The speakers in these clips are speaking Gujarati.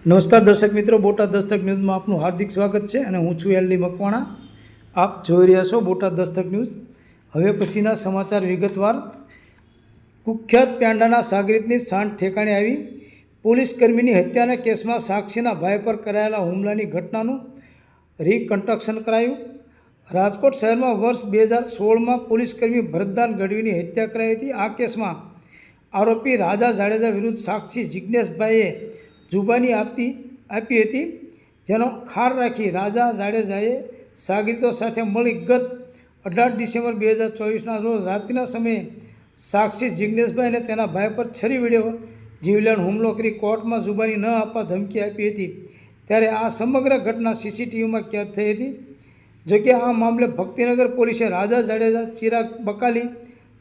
નમસ્કાર દર્શક મિત્રો, બોટાદ દસ્તક ન્યૂઝમાં આપનું હાર્દિક સ્વાગત છે અને હું છું એલડી મકવાણા. આપ જોઈ રહ્યા છો બોટાદ દસ્તક ન્યૂઝ. હવે પછીના સમાચાર વિગતવાર. કુખ્યાત પેંડાના સાગરીતની સાંઠ ઠેકાણે આવી. પોલીસ કર્મીની હત્યાના કેસમાં સાક્ષીના ભાઈ પર કરાયેલા હુમલાની ઘટનાનું રિકન્સ્ટ્રક્શન કરાયું. રાજકોટ શહેરમાં વર્ષ 2016માં પોલીસકર્મી ભરતદાન ગઢવીની હત્યા કરાઈ હતી. આ કેસમાં આરોપી રાજા જાડેજા વિરુદ્ધ સાક્ષી જિજ્ઞેશભાઈએ જુબાની આપી હતી, જેનો ખાર રાખી રાજા જાડેજાએ સાગરીતો સાથે મળી ગત 18 ડિસેમ્બર 2024ના રોજ રાત્રિના સમયે સાક્ષી જિજ્ઞેશભાઈ અને તેના ભાઈ પર છરી વડે જીવલેણ હુમલો કરી કોર્ટમાં જુબાની ન આપવા ધમકી આપી હતી. ત્યારે આ સમગ્ર ઘટના સીસીટીવીમાં કેદ થઈ હતી. જોકે આ મામલે ભક્તિનગર પોલીસે રાજા જાડેજા, ચિરાગ બકાલી,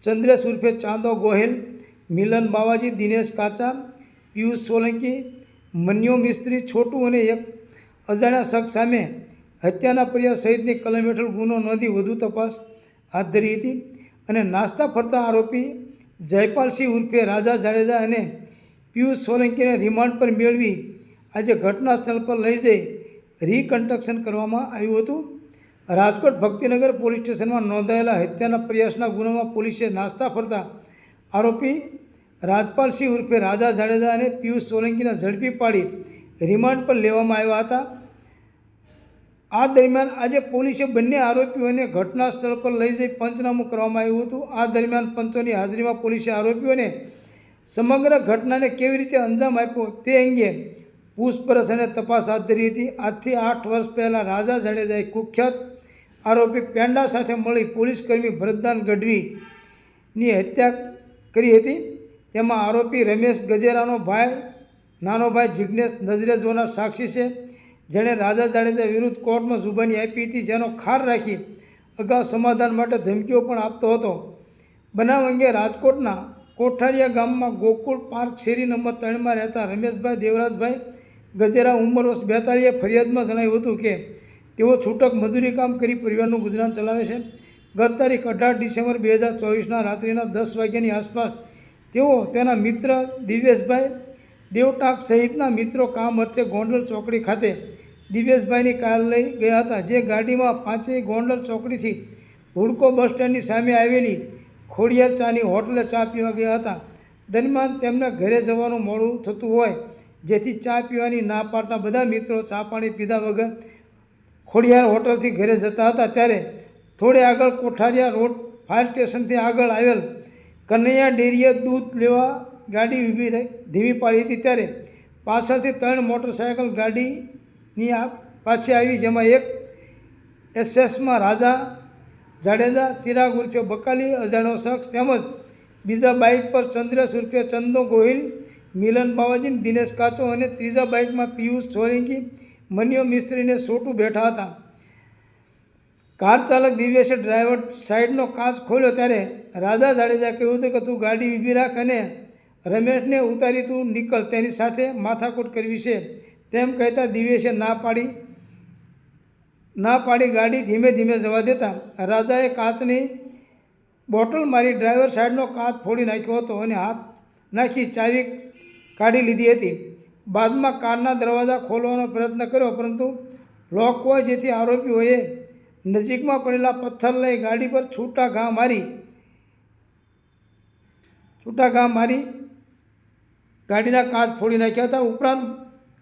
ચંદ્રેશ ઉર્ફે ચાંદો ગોહેલ, મિલન બાવાજી, દિનેશ કાચા, પિયુષ સોલંકી, મન્યો મિસ્ત્રી, છોટું અને એક અજાણ્યા શખ્સ સામે હત્યાના ફરિયાદ સહિતની કલમ હેઠળ ગુનો નોંધી વધુ તપાસ હાથ ધરી હતી. અને નાસ્તા ફરતા આરોપી જયપાલસિંહ ઉર્ફે રાજા જાડેજા અને પિયુષ સોલંકીને રિમાન્ડ પર મેળવી આજે ઘટના સ્થળ પર લઈ જઈ રિકન્સ્ટ્રક્શન કરવામાં આવ્યું હતું. રાજકોટ ભક્તિનગર પોલીસ સ્ટેશનમાં નોંધાયેલા હત્યાના પ્રયાસના ગુનામાં પોલીસે નાસ્તા ફરતા આરોપી રાજપાલસિંહ ઉર્ફે રાજા જાડેજા અને પિયુષ સોલંકીને ઝડપી પાડી રિમાન્ડ પર લેવામાં આવ્યા હતા. આ દરમિયાન આજે પોલીસે બંને આરોપીઓને ઘટના સ્થળ પર લઈ જઈ પંચનામું કરવામાં આવ્યું હતું. આ દરમિયાન પંચોની હાજરીમાં પોલીસે આરોપીઓને સમગ્ર ઘટનાને કેવી રીતે અંજામ આપ્યો તે અંગે પૂછપરછ અને તપાસ હાથ ધરી હતી. આજથી 8 વર્ષ પહેલાં રાજા જાડેજાએ કુખ્યાત આરોપી પેંડા સાથે મળી પોલીસકર્મી ભરતદાન ગઢવીની હત્યા કરી હતી. તેમાં આરોપી રમેશ ગજેરાનો નાનો ભાઈ જિજ્ઞેશ નજરે જોનાર સાક્ષી છે, જેણે રાજા જાડેજા વિરુદ્ધ કોર્ટમાં જુબાની આપી હતી, જેનો ખાર રાખી અગાઉ સમાધાન માટે ધમકીઓ પણ આપતો હતો. બનાવ અંગે રાજકોટના કોઠારિયા ગામમાં ગોકુળ પાર્ક શેરી નંબર 3માં રહેતા રમેશભાઈ દેવરાજભાઈ ગજેરા ઉંમર વર્ષ 42એ ફરિયાદમાં જણાવ્યું હતું કે તેઓ છૂટક મજૂરી કામ કરી પરિવારનું ગુજરાન ચલાવે છે. ગત તારીખ 18 ડિસેમ્બર 2024ના રાત્રિના 10 વાગ્યાની આસપાસ તેઓ તેના મિત્ર દિવેશભાઈ દેવટાક સહિતના મિત્રો કામ અર્થે ગોંડલ ચોકડી ખાતે દિવેશભાઈની કાર લઈ ગયા હતા, જે ગાડીમાં પાંચેય ગોંડલ ચોકડીથી હુડકો બસ સ્ટેન્ડની સામે આવેલી ખોડિયાર ચાની હોટલે ચા પીવા ગયા હતા. દરમિયાન તેમને ઘરે જવાનું મોડું થતું હોય, જેથી ચા પીવાની ના પાડતા બધા મિત્રો ચા પાણી પીધા વગર ખોડિયાર હોટલથી ઘરે જતા હતા. ત્યારે થોડે આગળ કોઠારિયા રોડ ફાયર સ્ટેશનથી આગળ આવેલ કનૈયા ડેરીએ દૂધ લેવા ગાડી ધીમી પાડી હતી. ત્યારે પાછળથી 3 મોટરસાયકલ ગાડીની પાછી આવી, જેમાં એક એસએસમાં રાજા જાડેજા, ચિરાગ ઉર્ફે બકાલી અજાણ્યો શખ્સ તેમજ બીજા બાઇક પર ચંદ્રેશ ઉર્ફે ચંદો ગોહિલ, મિલન બાવાજી, દિનેશ કાચો અને ત્રીજા બાઇકમાં પિયુષ સોલંકી, મન્યો મિસ્ત્રીને છોટું બેઠા હતા. કાર ચાલક દિવ્યેશે ડ્રાઈવર સાઈડનો કાચ ખોલ્યો ત્યારે રાજા જાડેજાએ કહ્યું હતું કે તું ગાડી ઊભી રાખ અને રમેશને ઉતારી તું નીકળ, તેની સાથે માથાકૂટ કરવી છે. તેમ કહેતા દિવ્યેશે ના પાડી ગાડી ધીમે ધીમે જવા દેતા રાજાએ કાચની બોટલ મારી ડ્રાઈવર સાઈડનો કાચ ફોડી નાખ્યો હતો અને હાથ નાખી ચાવી કાઢી લીધી હતી. બાદમાં કારના દરવાજા ખોલવાનો પ્રયત્ન કર્યો, પરંતુ લોક હોય, જેથી આરોપીઓએ નજીકમાં પડેલા પથ્થર લઈ ગાડી પર છૂટા ઘા મારી ગાડીના કાચ ફોડી નાખ્યા હતા. ઉપરાંત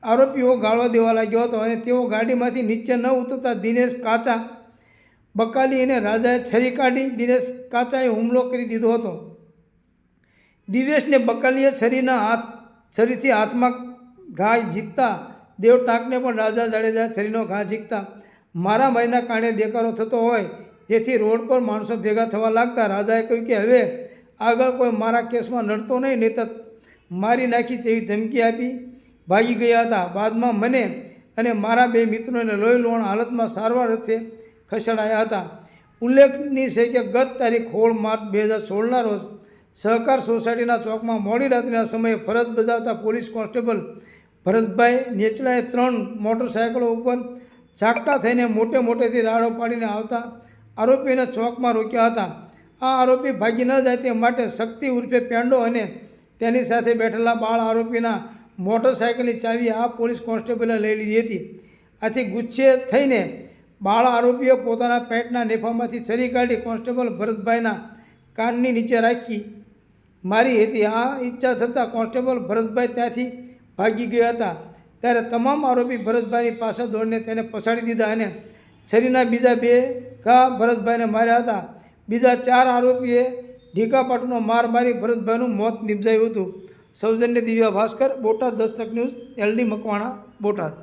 આરોપીઓ ગાળો દેવા લાગ્યો હતો અને તેઓ ગાડીમાંથી નીચે ન ઉતરતા દિનેશ કાચા, બકાલી અને રાજાએ છરી કાઢી દિનેશ કાચાએ હુમલો કરી દીધો હતો. દિવેશને બકાલીએ છરીથી હાથમાં ઘા ઝીકતા દેવટાકને પણ રાજા જાડેજાએ છરીનો ઘા ઝીકતા મારામારીના કારણે દેકારો થતો હોય, જેથી રોડ પર માણસો ભેગા થવા લાગતા રાજાએ કહ્યું કે હવે આગળ કોઈ મારા કેસમાં લડતો નહીં, નહીં તો મારી નાખી તેવી ધમકી આપી ભાગી ગયા હતા. બાદમાં મને અને મારા 2 મિત્રોને લોહીલુહાણ હાલતમાં સારવાર અર્થે ખસેડાયા હતા. ઉલ્લેખનીય છે કે ગત તારીખ 16 માર્ચ 2016ના રોજ સહકાર સોસાયટીના ચોકમાં મોડી રાત્રિના સમયે ફરજ બજાવતા પોલીસ કોન્સ્ટેબલ ભરતભાઈ નેચલાએ 3 મોટરસાયકલો ઉપર ચાકટા થઈને મોટેથી રાડો પાડીને આવતા આરોપીને ચોકમાં રોક્યા હતા. આ આરોપી ભાગી ન જાય તે માટે શક્તિ ઉર્ફે પેંડો અને તેની સાથે બેઠેલા બાળ આરોપીના મોટરસાયકલની ચાવી આ પોલીસ કોન્સ્ટેબલે લઈ લીધી હતી. આથી ગુસ્સે થઈને બાળ આરોપીઓ પોતાના પેન્ટના નેફામાંથી છરી કાઢી કોન્સ્ટેબલ ભરતભાઈના કાનની નીચે રાખી મારી હતી. આ ઈચ્છા થતાં કોન્સ્ટેબલ ભરતભાઈ ત્યાંથી ભાગી ગયા હતા. ત્યારે તમામ આરોપી ભરતભાઈની પાછળ દોડીને તેને પછાડી દીધા અને છરીના બીજા 2 ઘા ભરતભાઈને માર્યા હતા. બીજા 4 આરોપીએ ઢીકાપાટનો માર મારી ભરતભાઈનું મોત નિપજાયું હતું. સૌજન્ય દિવ્યા ભાસ્કર, બોટાદ દસ્તક ન્યૂઝ, LD મકવાણા, બોટાદ.